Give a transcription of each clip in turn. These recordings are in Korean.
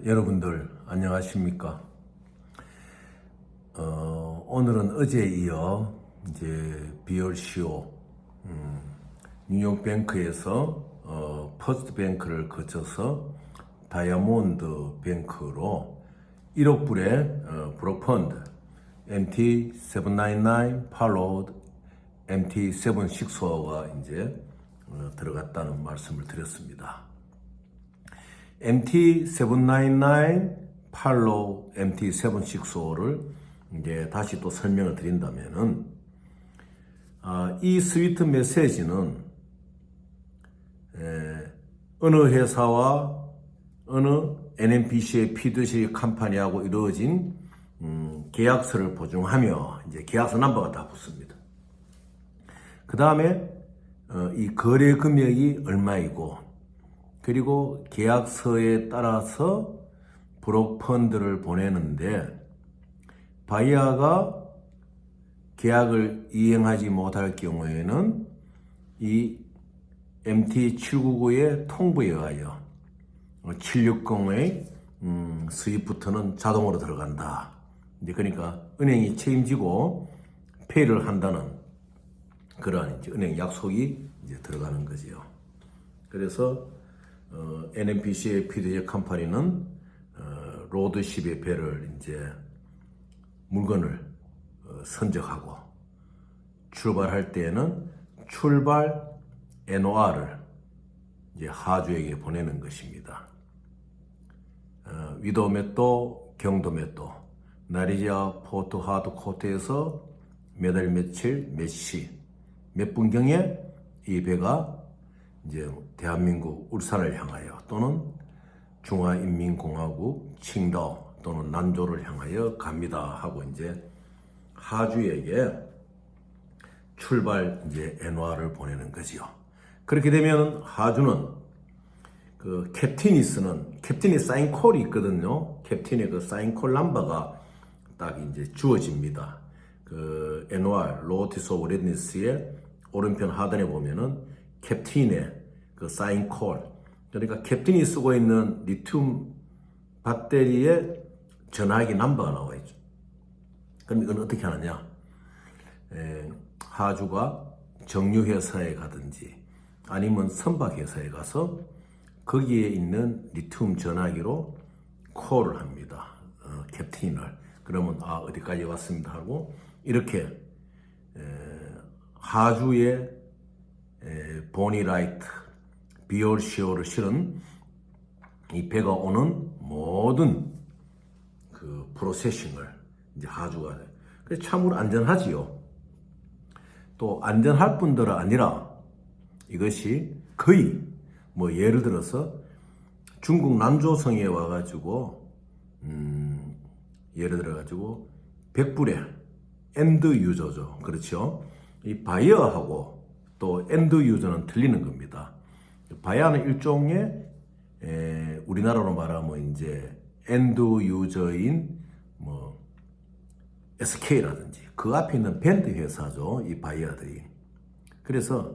여러분들 안녕하십니까? 오늘은 어제에 이어 이제 BRCO 뉴욕 뱅크에서 퍼스트 뱅크를 거쳐서 다이아몬드 뱅크로 1억 불의 브로펀드 MT799 followed MT764가 이제 들어갔다는 말씀을 드렸습니다. MT799 팔로우 MT764를 이제 다시 또 설명을 드린다면은, 이 스위트 메시지는 어느 회사와 어느 NMPC의 피드시 컴퍼니하고 이루어진 계약서를 보증하며 이제 계약서 넘버가 다 붙습니다. 그 다음에 이 거래 금액이 얼마이고, 그리고 계약서에 따라서 브로펀드를 보내는데, 바이어가 계약을 이행하지 못할 경우에는 이 MT799의 통보에 의하여 760의 스위프트는 자동으로 들어간다. 이제 그러니까 은행이 책임지고 페이를 한다는 그러한 이제 은행 약속이 이제 들어가는 거지요. 그래서 NMPC의 피드제 컴퍼니는 로드십의 배를 이제 물건을 선적하고 출발할 때에는 출발 NOR을 이제 하주에게 보내는 것입니다. 위도메또, 경도메또, 나리지아 포트 하드 코트에서 몇 월 며칠 몇 시 몇 분경에 이 배가 이제 대한민국 울산을 향하여 또는 중화인민공화국 칭다오 또는 난조를 향하여 갑니다 하고 이제 하주에게 출발 이제 엔화를 보내는 거지요. 그렇게 되면 하주는 그 캡틴이 사인콜이 있거든요. 캡틴의 그 사인콜 넘버가 딱 이제 주어집니다. 그 엔화 노티스 오브 레드니스의 오른편 하단에 보면은 캡틴의 그 사인콜, 그러니까 캡틴이 쓰고 있는 리튬 배터리의 전화기 넘버가 나와 있죠. 그럼 이건 어떻게 하느냐? 하주가 정유회사에 가든지 아니면 선박회사에 가서 거기에 있는 리튬 전화기로 콜을 합니다. 캡틴을. 그러면 어디까지 왔습니다 하고 이렇게 하주의 보니라이트 BRCO를 실은 이 배가 오는 모든 그 프로세싱을 이제 하주가 해요. 그래서 참으로 안전하지요. 또 안전할 뿐더러 아니라 이것이 거의 뭐 예를 들어서 중국 난조성에 와가지고 예를 들어가지고 100불의 엔드 유저죠. 그렇죠. 이 바이어하고 또 엔드 유저는 틀리는 겁니다. 바이어는 일종의 우리나라로 말하면 이제 엔드 유저인 뭐 SK라든지 그 앞에 있는 밴드 회사죠. 이 바이어들이. 그래서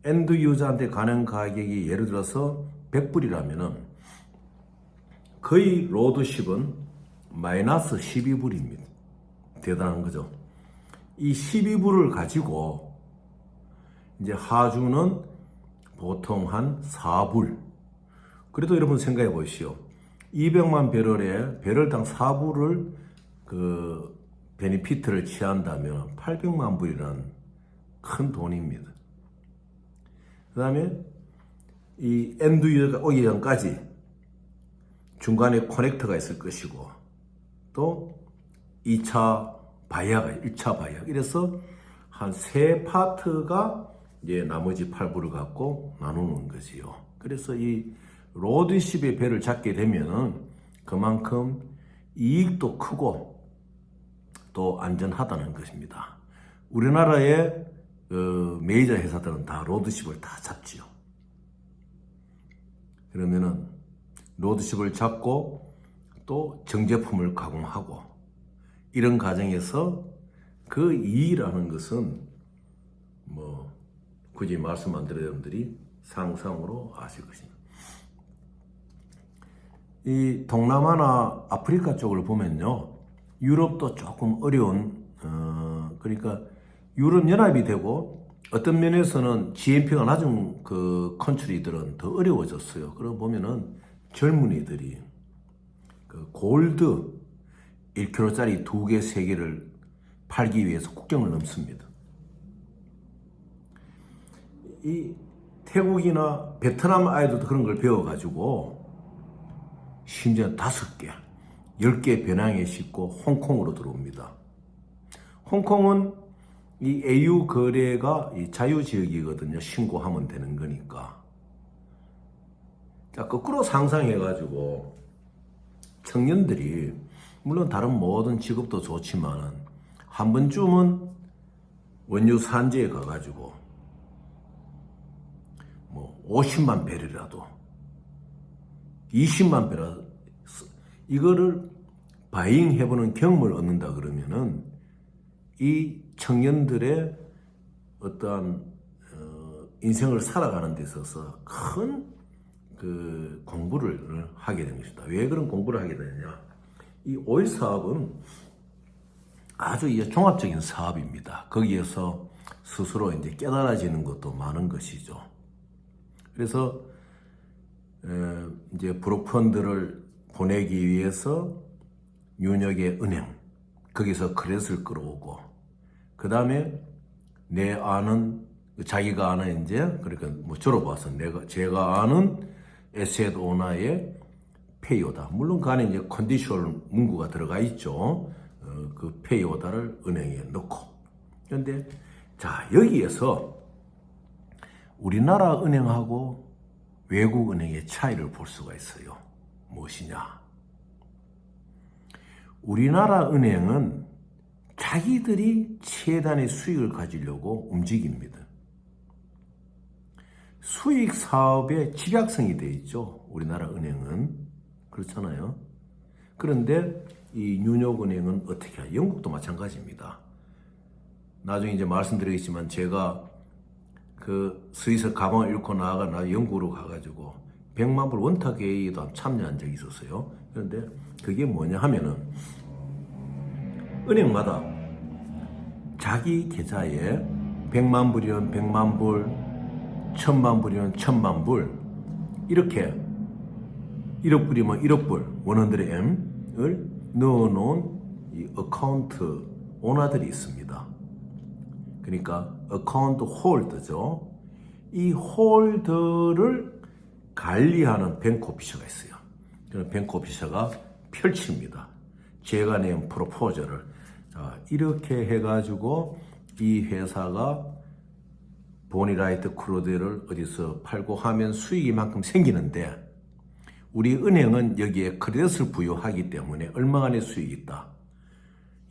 엔드 유저한테 가는 가격이 예를 들어서 100불이라면은 거의 로드십은 마이너스 12불입니다. 대단한 거죠. 이 12불을 가지고 이제 하주는 보통 한 4불. 그래도 여러분 생각해 보시오. 200만 배럴에 배럴당 4불을 그 베니피트를 취한다면 800만 불이라는 큰 돈입니다. 그 다음에 이 엔드 유저가 오기 전까지 중간에 커넥터가 있을 것이고 또 2차 바이어가 1차 바이어. 이래서 한 3파트가 이제 나머지 8불을 갖고 나누는 거지요. 그래서 이 로드십의 배를 잡게 되면은 그만큼 이익도 크고 또 안전하다는 것입니다. 우리나라의 메이저 회사들은 다 로드십을 다 잡지요. 그러면은 로드십을 잡고 또 정제품을 가공하고 이런 과정에서 그 이익이라는 것은 뭐 굳이 말씀 안 드려도 여러분들이 상상으로 아실 것입니다. 이 동남아나 아프리카 쪽을 보면요, 유럽도 조금 어려운, 그러니까 유럽 연합이 되고 어떤 면에서는 GNP가 낮은 그 컨트리들은 더 어려워졌어요. 그러고 보면은 젊은이들이 그 골드 1kg짜리 2개, 3개를 팔기 위해서 국경을 넘습니다. 이 태국이나 베트남 아이들도 그런 걸 배워가지고 심지어 5개, 10개 배낭에 싣고 홍콩으로 들어옵니다. 홍콩은 이 AU 거래가 이 자유지역이거든요. 신고하면 되는 거니까. 자, 거꾸로 상상해가지고 청년들이 물론 다른 모든 직업도 좋지만 한 번쯤은 원유 산지에 가가지고 뭐 50만 배럴이라도 20만 배럴 이거를 바잉 해보는 경험을 얻는다 그러면은 이 청년들의 어떠한 인생을 살아가는 데 있어서 큰 그 공부를 하게 된 것이다. 왜 그런 공부를 하게 되느냐? 이 오일 사업은 아주 이제 종합적인 사업입니다. 거기에서 스스로 이제 깨달아지는 것도 많은 것이죠. 그래서 이제 브로펀드를 보내기 위해서 뉴욕의 은행 거기서 크레딧을 끌어오고 그 다음에 내 아는 자기가 아는 이제 그러니까 뭐 졸업와서 제가 아는 에셋 오너의 페이오다. 물론 그 안에 이제 컨디션 문구가 들어가 있죠. 그 페이오다를 은행에 넣고. 그런데 자 여기에서 우리나라 은행하고 외국 은행의 차이를 볼 수가 있어요. 무엇이냐? 우리나라 은행은 자기들이 최단의 수익을 가지려고 움직입니다. 수익 사업의 집약성이 되어 있죠. 우리나라 은행은. 그렇잖아요. 그런데 이 뉴욕 은행은 어떻게 해요? 영국도 마찬가지입니다. 나중에 이제 말씀드리겠지만 제가 그 스위스 가방을 잃고 나가 영국으로 가가지고 100만 불 원탁회의에도 참여한 적이 있었어요. 그런데 그게 뭐냐 하면은 은행마다 자기 계좌에 100만 불이면 100만 불, 1000만 불이면 1000만 불 이렇게 1억 불이면 1억 불 100M을 넣어놓은 이 어카운트 오너들이 있습니다. 그러니까 어카운트 홀더죠. 이 홀더를 관리하는 뱅크오피셔가 있어요. 그런 뱅크오피셔가 펼칩니다. 제가 낸 프로포저를 자, 이렇게 해가지고 이 회사가 보니라이트 크루드를 어디서 팔고 하면 수익이 이만큼 생기는데 우리 은행은 여기에 크레딧을 부여하기 때문에 얼마간의 수익이 있다.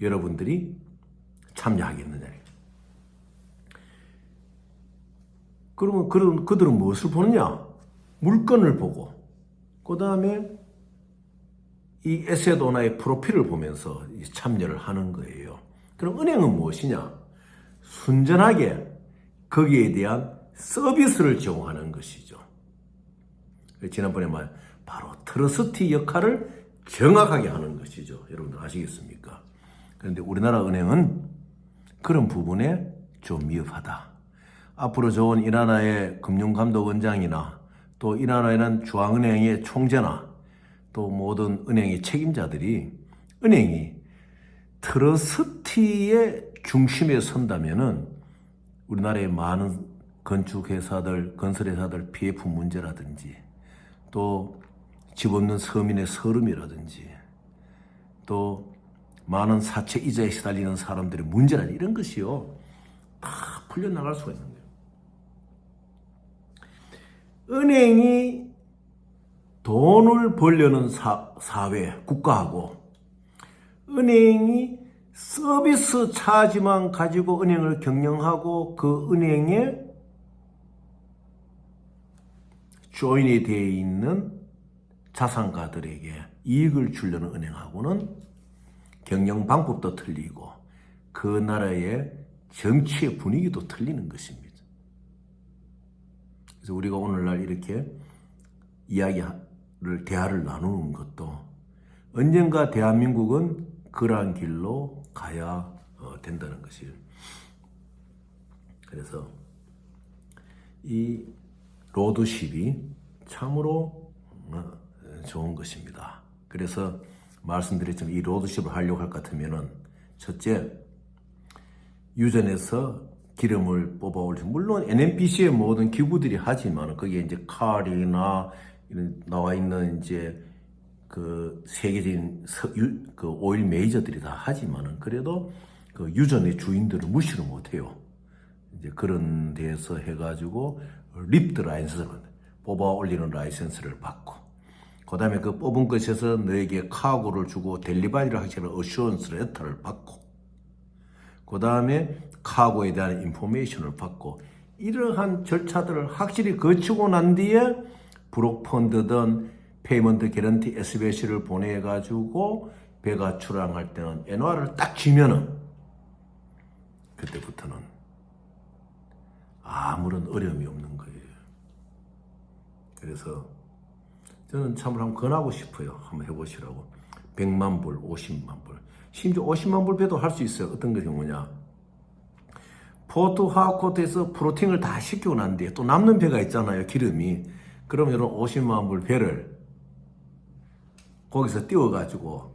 여러분들이 참여하겠느냐. 그러면 그들은 무엇을 보느냐? 물건을 보고 그 다음에 이 에셋 오너의 프로필을 보면서 참여를 하는 거예요. 그럼 은행은 무엇이냐? 순전하게 거기에 대한 서비스를 제공하는 것이죠. 지난번에 바로 트러스티 역할을 정확하게 하는 것이죠. 여러분들 아시겠습니까? 그런데 우리나라 은행은 그런 부분에 좀 미흡하다. 앞으로 좋은 이 나라의 금융감독원장이나 또 이 나라에는 중앙은행의 총재나 또 모든 은행의 책임자들이 은행이 트러스티의 중심에 선다면은 우리나라의 많은 건축회사들, 건설회사들 PF 문제라든지 또 집 없는 서민의 서름이라든지 또 많은 사채 이자에 시달리는 사람들의 문제라든지 이런 것이요 다 풀려나갈 수가 있는 거예요. 은행이 돈을 벌려는 사회, 국가하고 은행이 서비스 차지만 가지고 은행을 경영하고 그 은행에 조인이 되어 있는 자산가들에게 이익을 주려는 은행하고는 경영 방법도 틀리고 그 나라의 정치의 분위기도 틀리는 것입니다. 그래서 우리가 오늘날 이렇게 이야기 대화를 나누는 것도 언젠가 대한민국은 그러한 길로 가야 된다는 것이에요. 그래서 이 로드십이 참으로 좋은 것입니다. 그래서 말씀드렸지만 이 로드십을 하려고 할 것 같으면은 첫째, 유전에서 기름을 뽑아 올리죠. 물론 NNPC의 모든 기구들이 하지만 거기에 이제 칼이나 이런 나와 있는 이제 그 세계적인 그 오일 메이저들이 다 하지만은 그래도 그 유전의 주인들을 무시를 못해요. 이제 그런 데서 해가지고 립드 라이센스를 뽑아 올리는 라이센스를 받고, 그 다음에 그 뽑은 것에서 너에게 카고를 주고 델리바리를 하시는 어슈런스 레터를 받고, 그 다음에 카고에 대한 인포메이션을 받고, 이러한 절차들을 확실히 거치고 난 뒤에 브록펀드든 페이먼트 개런티 SBC를 보내가지고 배가 출항할 때는 엔화를 딱 쥐면은 그때부터는 아무런 어려움이 없는 거예요. 그래서 저는 참으로 한번 권하고 싶어요. 한번 해보시라고. 100만 불, 50만 불. 심지어 50만 불 배도 할 수 있어요. 어떤 것이 뭐냐. 포트 하코트에서 프로틴을 다 시키고 난 뒤에 또 남는 배가 있잖아요. 기름이. 그럼 이런 50만 불 배를 거기서 띄워가지고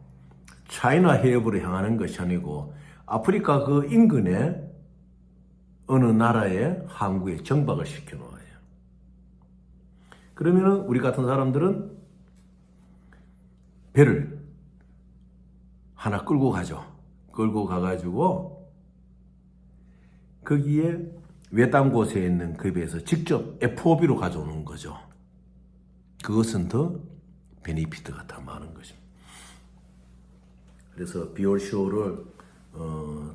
차이나 해협으로 향하는 것이 아니고 아프리카 그 인근에 어느 나라의 항구에 정박을 시켜놓아요. 그러면은 우리 같은 사람들은 배를 하나 끌고 가죠. 끌고 가가지고 거기에 외딴 곳에 있는 그 배에서 직접 FOB로 가져오는 거죠. 그것은 더 베니피트가 더 많은 것입니다. 그래서 비올쇼를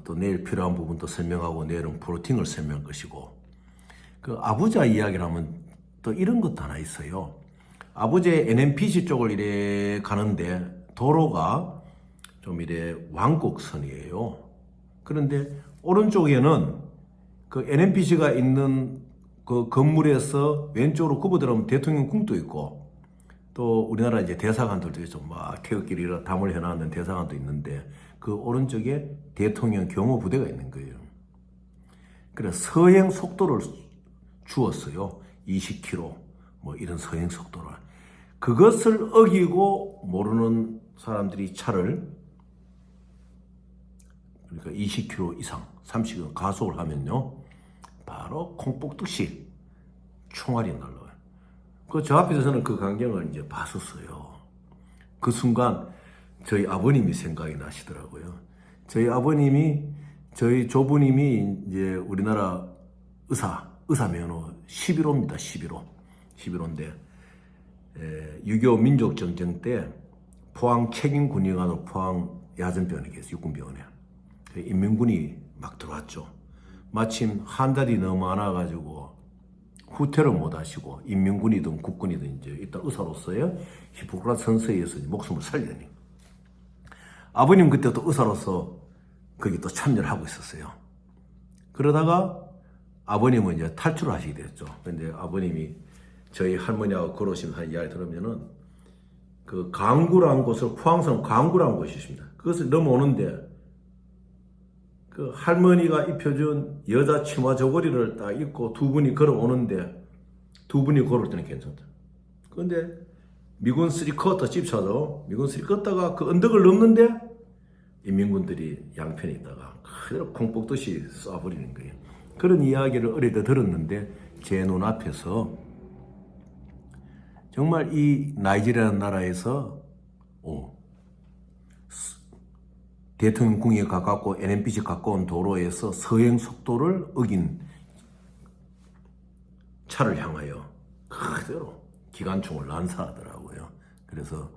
또 내일 필요한 부분도 설명하고 내일은 프로팅을 설명할 것이고, 그 아부자 이야기를 하면 또 이런 것도 하나 있어요. 아부자의 NNPC 쪽을 이래 가는데 도로가 좀 이래 왕곡선이에요. 그런데 오른쪽에는 그 NNPC가 있는 그 건물에서 왼쪽으로 굽어들어가면 대통령 궁도 있고, 또 우리나라 이제 대사관들도 좀 막 태극기를 이런 담을 해놨는 대사관도 있는데 그 오른쪽에 대통령 경호부대가 있는 거예요. 그래서 서행 속도를 주었어요. 20km 뭐 이런 서행 속도를. 그것을 어기고 모르는 사람들이 차를, 그러니까 20km 이상 30km 가속을 하면요 바로 콩복듯이 총알이 날라와요. 그 저 앞에서 저는 그 광경을 이제 봤었어요. 그 순간 저희 아버님이 생각이 나시더라고요. 저희 아버님이, 저희 조부님이 이제 우리나라 의사 면허 11호입니다. 11호인데 6.25 민족전쟁 때 포항 책임군의관으로 포항 야전병원에 계세요. 육군병원에. 인민군이 막 들어왔죠. 마침 한 달이 너무 많아가지고 후퇴를 못 하시고 인민군이든 국군이든 이제 일단 의사로서의 히포크라테 선서에 의해서 목숨을 살려니, 아버님 그때 또 의사로서 거기 또 참여를 하고 있었어요. 그러다가 아버님은 이제 탈출을 하시게 됐죠. 근데 아버님이 저희 할머니하고 걸어오시면 한 이야기 들으면은 그 강구라는 곳을, 포항선 강구라는 곳이 있습니다. 그것을 넘어오는데 그 할머니가 입혀준 여자 치마 저고리를 딱 입고 두 분이 걸어오는데, 두 분이 걸을 때는 괜찮다. 그런데 미군 3쿼터 집차도 미군 3쿼터가 그 언덕을 넘는데 인민군들이 양편에 있다가 그대로 콩복듯이 쏴버리는 거예요. 그런 이야기를 어릴 때 들었는데 제 눈앞에서 정말 이 나이지리아라는 나라에서 대통령궁에 가깝고 NNPC 가까운 도로에서 서행 속도를 어긴 차를 향하여 그대로 기관총을 난사하더라고요. 그래서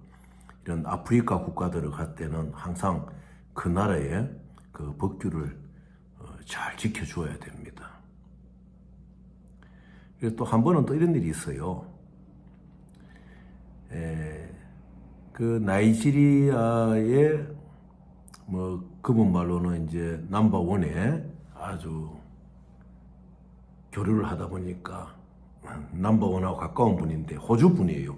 이런 아프리카 국가들을 갈 때는 항상 그 나라의 그 법규를 잘 지켜줘야 됩니다. 그래서 또 한 번은 또 이런 일이 있어요. 그 나이지리아의 뭐 그분 말로는 이제 넘버원에 아주 교류를 하다 보니까 넘버원하고 가까운 분인데 호주 분이에요.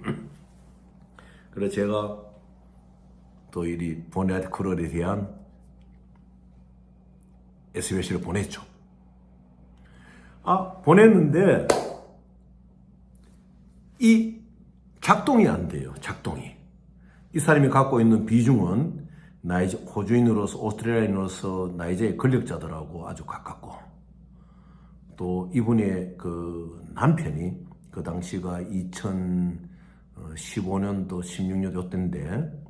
그래서 제가 또 이 보넷 크롤에 대한 SOS를 보냈죠. 보냈는데 이 작동이 안 돼요. 작동이. 이 사람이 갖고 있는 비중은 호주인으로서 오스트레일리아인으로서 나이지리아의 권력자들하고 아주 가깝고, 또 이분의 그 남편이 그 당시가 2015년도 16년 요때인데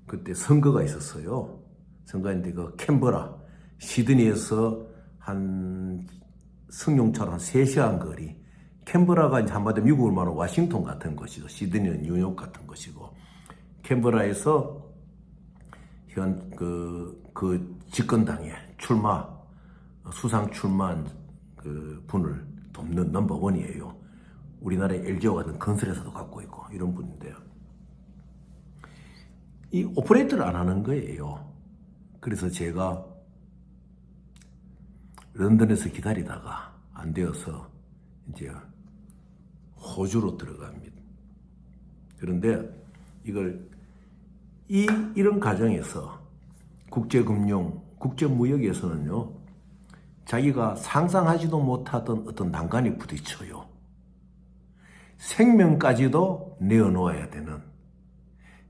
그때 선거가 있었어요. 선거인데 그 캔버라 시드니에서 한 승용차로 한 3시간 거리, 캔버라가 이제 한마디로 미국을 말하는 워싱턴 같은 것이고 시드니는 뉴욕 같은 것이고, 캔버라에서 그 집권당에 수상 출마한 그 분을 돕는 넘버원이에요. 우리나라의 LG와 같은 건설회사도 갖고 있고 이런 분인데요. 이 오퍼레이터를 안 하는 거예요. 그래서 제가 런던에서 기다리다가 안 되어서 이제 호주로 들어갑니다. 그런데 이런 과정에서 국제무역에서는요, 자기가 상상하지도 못하던 어떤 난관이 부딪혀요. 생명까지도 내어놓아야 되는,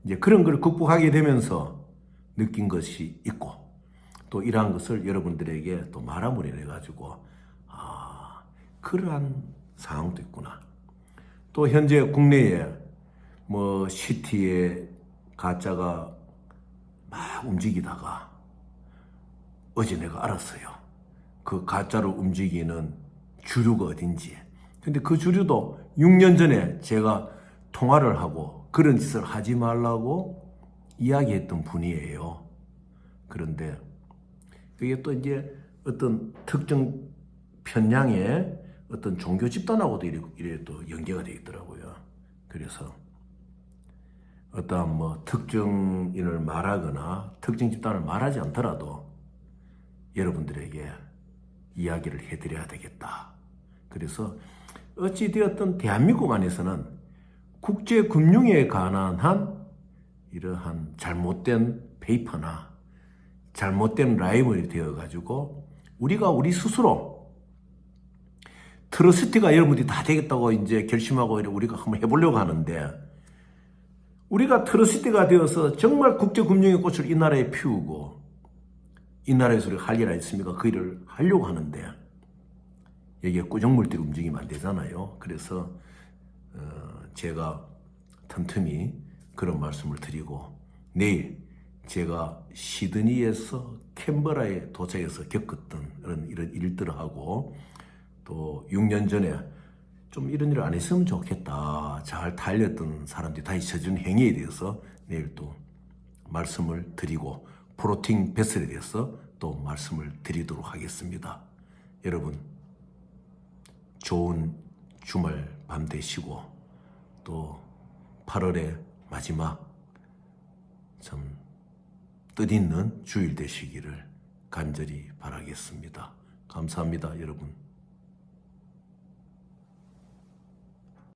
이제 그런 걸 극복하게 되면서 느낀 것이 있고, 또 이러한 것을 여러분들에게 또 말함으로 인해가지고, 그러한 상황도 있구나. 또 현재 국내에 시티에 가짜가 막 움직이다가 어제 내가 알았어요. 그 가짜로 움직이는 주류가 어딘지. 근데 그 주류도 6년 전에 제가 통화를 하고 그런 짓을 하지 말라고 이야기했던 분이에요. 그런데 그게 또 이제 어떤 특정 편향의 어떤 종교 집단하고도 이래 또 연계가 되어 있더라고요. 그래서 어떠한 특정인을 말하거나 특정 집단을 말하지 않더라도 여러분들에게 이야기를 해드려야 되겠다. 그래서 어찌되었든 대한민국 안에서는 국제금융에 관한 이러한 잘못된 페이퍼나 잘못된 라이벌이 되어가지고 우리 스스로 트러스티가 여러분들이 다 되겠다고 이제 결심하고 우리가 한번 해보려고 하는데, 우리가 트러스티가 되어서 정말 국제금융의 꽃을 이 나라에 피우고 이 나라에서 우리가 할 일 아니습니까? 그 일을 하려고 하는데 여기에 꾸정물들이 움직이면 안 되잖아요. 그래서 제가 틈틈이 그런 말씀을 드리고, 내일 제가 시드니에서 캔버라에 도착해서 겪었던 이런 일들하고, 또 6년 전에 좀 이런 일을 안 했으면 좋겠다, 잘 달렸던 사람들이 다시 저지른 행위에 대해서 내일 또 말씀을 드리고, 프로틴 베슬에 대해서 또 말씀을 드리도록 하겠습니다. 여러분, 좋은 주말 밤 되시고 또 8월의 마지막 참 뜻있는 주일 되시기를 간절히 바라겠습니다. 감사합니다, 여러분.